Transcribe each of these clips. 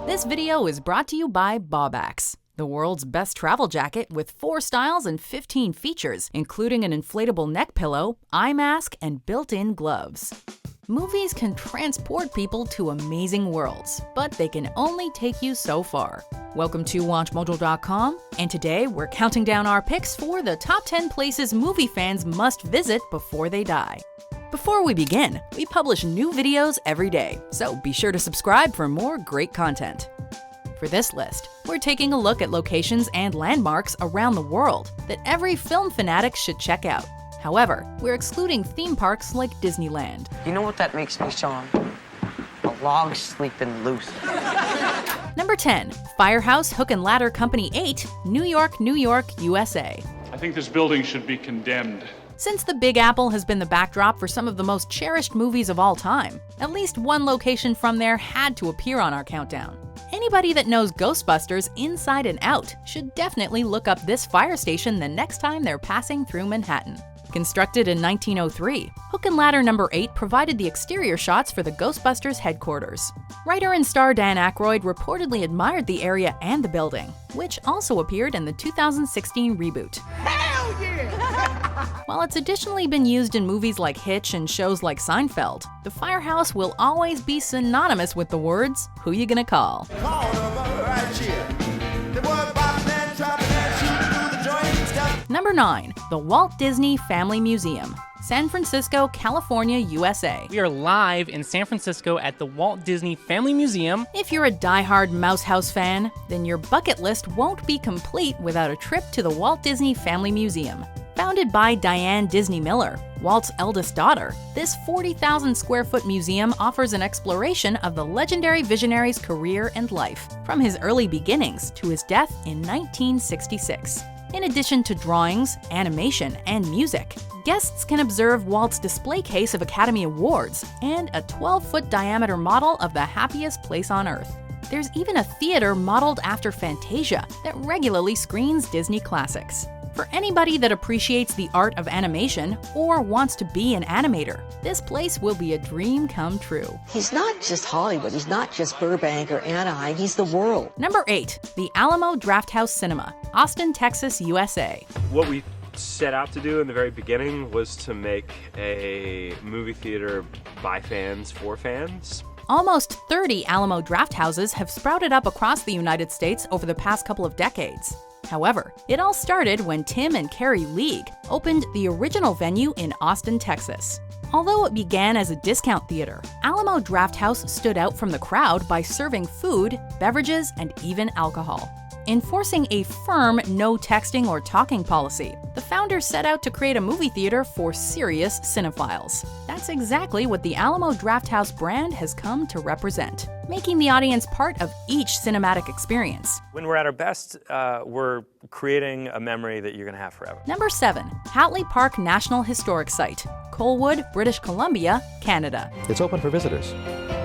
This video is brought to you by Bobax, the world's best travel jacket with 4 styles and 15 features, including an inflatable neck pillow, eye mask, and built-in gloves. Movies can transport people to amazing worlds, but they can only take you so far. Welcome to WatchMojo.com, and today we're counting down our picks for the top 10 places movie fans must visit before they die. Before we begin, we publish new videos every day, so be sure to subscribe for more great content. For this list, we're taking a look at locations and landmarks around the world that every film fanatic should check out. However, we're excluding theme parks like Disneyland. You know what that makes me, Sean? A log sleeping loose. Number 10, Firehouse Hook and Ladder Company 8, New York, New York, USA. I think this building should be condemned. Since the Big Apple has been the backdrop for some of the most cherished movies of all time, at least one location from there had to appear on our countdown. Anybody that knows Ghostbusters inside and out should definitely look up this fire station the next time they're passing through Manhattan. Constructed in 1903, Hook and Ladder No. 8 provided the exterior shots for the Ghostbusters headquarters. Writer and star Dan Aykroyd reportedly admired the area and the building, which also appeared in the 2016 reboot. Hell yeah! While it's additionally been used in movies like Hitch and shows like Seinfeld, the firehouse will always be synonymous with the words, "Who you gonna call?" Number 9, the Walt Disney Family Museum, San Francisco, California, USA. We are live in San Francisco at the Walt Disney Family Museum. If you're a die-hard Mouse House fan, then your bucket list won't be complete without a trip to the Walt Disney Family Museum. Founded by Diane Disney Miller, Walt's eldest daughter, this 40,000 square foot museum offers an exploration of the legendary visionary's career and life, from his early beginnings to his death in 1966. In addition to drawings, animation, and music, guests can observe Walt's display case of Academy Awards and a 12-foot diameter model of the happiest place on Earth. There's even a theater modeled after Fantasia that regularly screens Disney classics. For anybody that appreciates the art of animation or wants to be an animator, this place will be a dream come true. He's not just Hollywood. He's not just Burbank or Anaheim. He's the world. Number 8, the Alamo Drafthouse Cinema, Austin, Texas, USA. What we set out to do in the very beginning was to make a movie theater by fans for fans. Almost 30 Alamo Drafthouses have sprouted up across the United States over the past couple of decades. However, it all started when Tim and Carrie League opened the original venue in Austin, Texas. Although it began as a discount theater, Alamo Drafthouse stood out from the crowd by serving food, beverages, and even alcohol. Enforcing a firm no texting or talking policy, the founders set out to create a movie theater for serious cinephiles. That's exactly what the Alamo Drafthouse brand has come to represent, making the audience part of each cinematic experience. When we're at our best, we're creating a memory that you're going to have forever. Number 7, Hatley Park National Historic Site, Colwood, British Columbia, Canada. It's open for visitors.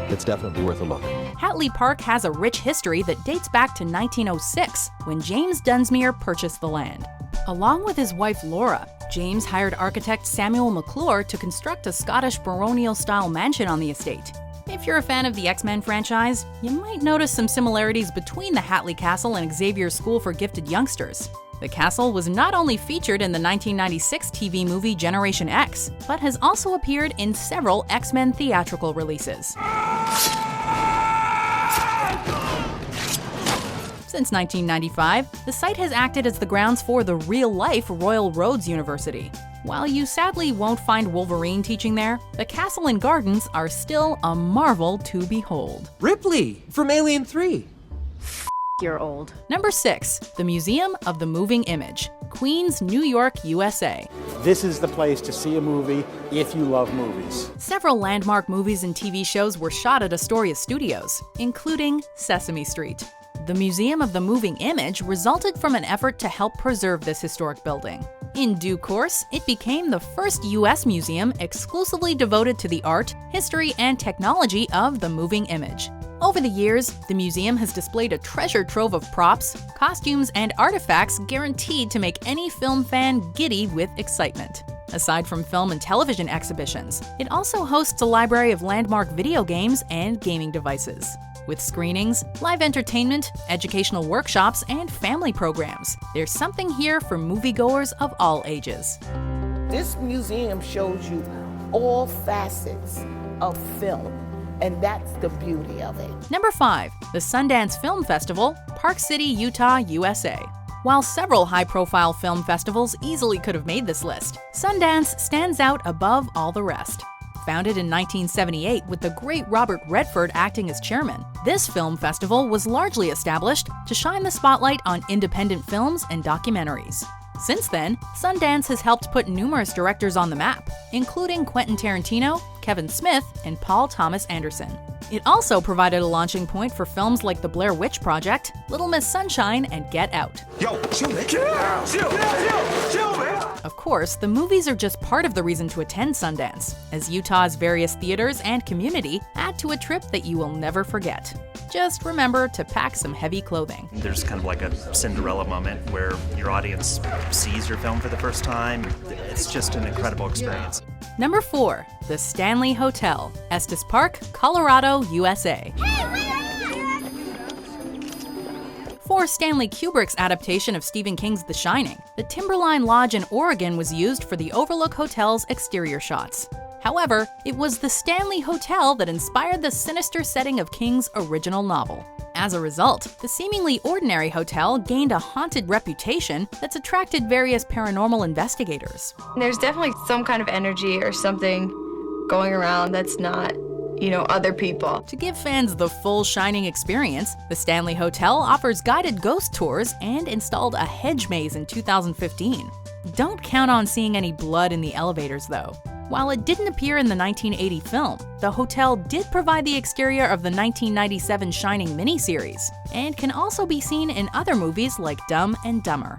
It's definitely worth a look. Hatley Park has a rich history that dates back to 1906, when James Dunsmuir purchased the land. Along with his wife Laura, James hired architect Samuel McClure to construct a Scottish baronial-style mansion on the estate. If you're a fan of the X-Men franchise, you might notice some similarities between the Hatley Castle and Xavier's School for Gifted Youngsters. The castle was not only featured in the 1996 TV movie Generation X, but has also appeared in several X-Men theatrical releases. Since 1995, the site has acted as the grounds for the real-life Royal Roads University. While you sadly won't find Wolverine teaching there, the castle and gardens are still a marvel to behold. Ripley from Alien 3. You're old. Number 6, the Museum of the Moving Image, Queens, New York, USA. This is the place to see a movie if you love movies. Several landmark movies and TV shows were shot at Astoria Studios, including Sesame Street. The Museum of the Moving Image resulted from an effort to help preserve this historic building. In due course, it became the first U.S. museum exclusively devoted to the art, history, and technology of the moving image. Over the years, the museum has displayed a treasure trove of props, costumes, and artifacts guaranteed to make any film fan giddy with excitement. Aside from film and television exhibitions, it also hosts a library of landmark video games and gaming devices. With screenings, live entertainment, educational workshops, and family programs, there's something here for moviegoers of all ages. This museum shows you all facets of film, and that's the beauty of it. Number 5. The Sundance Film Festival, Park City, Utah, USA. While several high-profile film festivals easily could have made this list, Sundance stands out above all the rest. Founded in 1978 with the great Robert Redford acting as chairman, this film festival was largely established to shine the spotlight on independent films and documentaries. Since then, Sundance has helped put numerous directors on the map, including Quentin Tarantino, Kevin Smith, and Paul Thomas Anderson. It also provided a launching point for films like The Blair Witch Project, Little Miss Sunshine, and Get Out. Yo, chill, man. Chill, man. Of course, the movies are just part of the reason to attend Sundance, as Utah's various theaters and community add to a trip that you will never forget. Just remember to pack some heavy clothing. There's kind of like a Cinderella moment where your audience sees your film for the first time. It's just an incredible experience. Number 4. The Stanley Hotel, Estes Park, Colorado, USA. For Stanley Kubrick's adaptation of Stephen King's The Shining, the Timberline Lodge in Oregon was used for the Overlook Hotel's exterior shots. However, it was the Stanley Hotel that inspired the sinister setting of King's original novel. As a result, the seemingly ordinary hotel gained a haunted reputation that's attracted various paranormal investigators. There's definitely some kind of energy or something going around that's not, other people. To give fans the full Shining experience, the Stanley Hotel offers guided ghost tours and installed a hedge maze in 2015. Don't count on seeing any blood in the elevators, though. While it didn't appear in the 1980 film, the hotel did provide the exterior of the 1997 Shining miniseries, and can also be seen in other movies like Dumb and Dumber.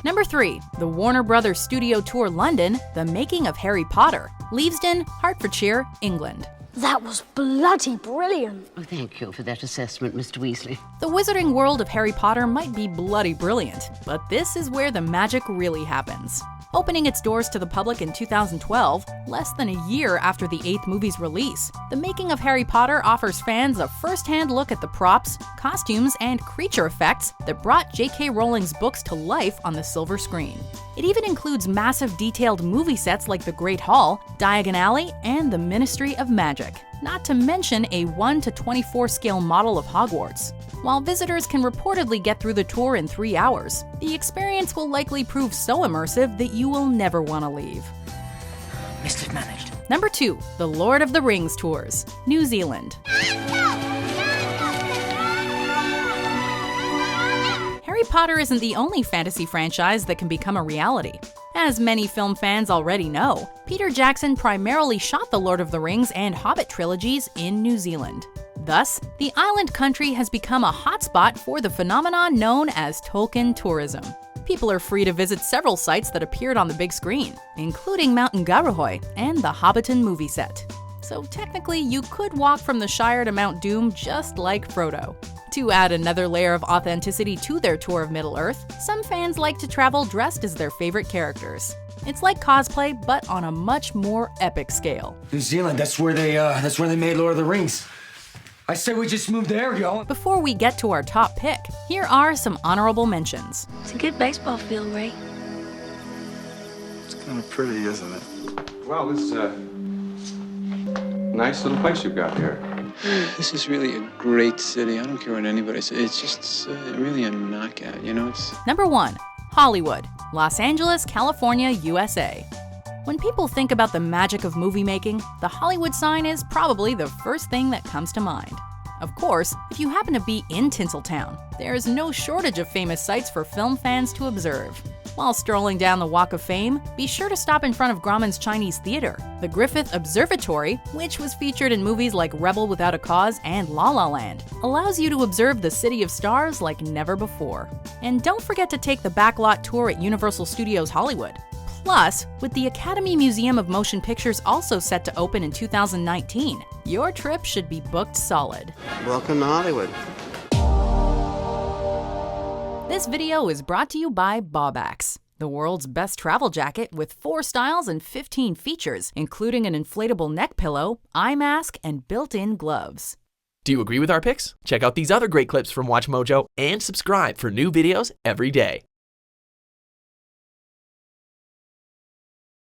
Number 3. The Warner Brothers Studio Tour London, The Making of Harry Potter, Leavesden, Hertfordshire, England. That was bloody brilliant. Oh, thank you for that assessment, Mr. Weasley. The wizarding world of Harry Potter might be bloody brilliant, but this is where the magic really happens. Opening its doors to the public in 2012, less than a year after the 8th movie's release, The Making of Harry Potter offers fans a first-hand look at the props, costumes, and creature effects that brought J.K. Rowling's books to life on the silver screen. It even includes massive detailed movie sets like the Great Hall, Diagon Alley, and the Ministry of Magic, not to mention a 1:24 scale model of Hogwarts. While visitors can reportedly get through the tour in 3 hours, the experience will likely prove so immersive that you will never want to leave. Mismanaged. Number 2. The Lord of the Rings Tours, New Zealand. Harry Potter isn't the only fantasy franchise that can become a reality. As many film fans already know, Peter Jackson primarily shot the Lord of the Rings and Hobbit trilogies in New Zealand. Thus, the island country has become a hotspot for the phenomenon known as Tolkien tourism. People are free to visit several sites that appeared on the big screen, including Mount Ngaruhoy and the Hobbiton movie set. So technically, you could walk from the Shire to Mount Doom just like Frodo. To add another layer of authenticity to their tour of Middle-earth, some fans like to travel dressed as their favorite characters. It's like cosplay, but on a much more epic scale. New Zealand, that's where they made Lord of the Rings. I say we just moved there, yo. Before we get to our top pick, here are some honorable mentions. It's a good baseball field, Ray. It's kind of pretty, isn't it? Well, this is a nice little place you've got here. This is really a great city. I don't care what anybody says. It's just really a knockout, It's Number 1. Hollywood, Los Angeles, California, USA. When people think about the magic of movie making, the Hollywood sign is probably the first thing that comes to mind. Of course, if you happen to be in Tinseltown, there is no shortage of famous sights for film fans to observe. While strolling down the Walk of Fame, be sure to stop in front of Grauman's Chinese Theater, the Griffith Observatory, which was featured in movies like Rebel Without a Cause and La La Land, allows you to observe the City of Stars like never before. And don't forget to take the backlot tour at Universal Studios Hollywood. Plus, with the Academy Museum of Motion Pictures also set to open in 2019, your trip should be booked solid. Welcome to Hollywood. This video is brought to you by Bobax. The world's best travel jacket with 4 styles and 15 features, including an inflatable neck pillow, eye mask, and built-in gloves. Do you agree with our picks? Check out these other great clips from WatchMojo and subscribe for new videos every day.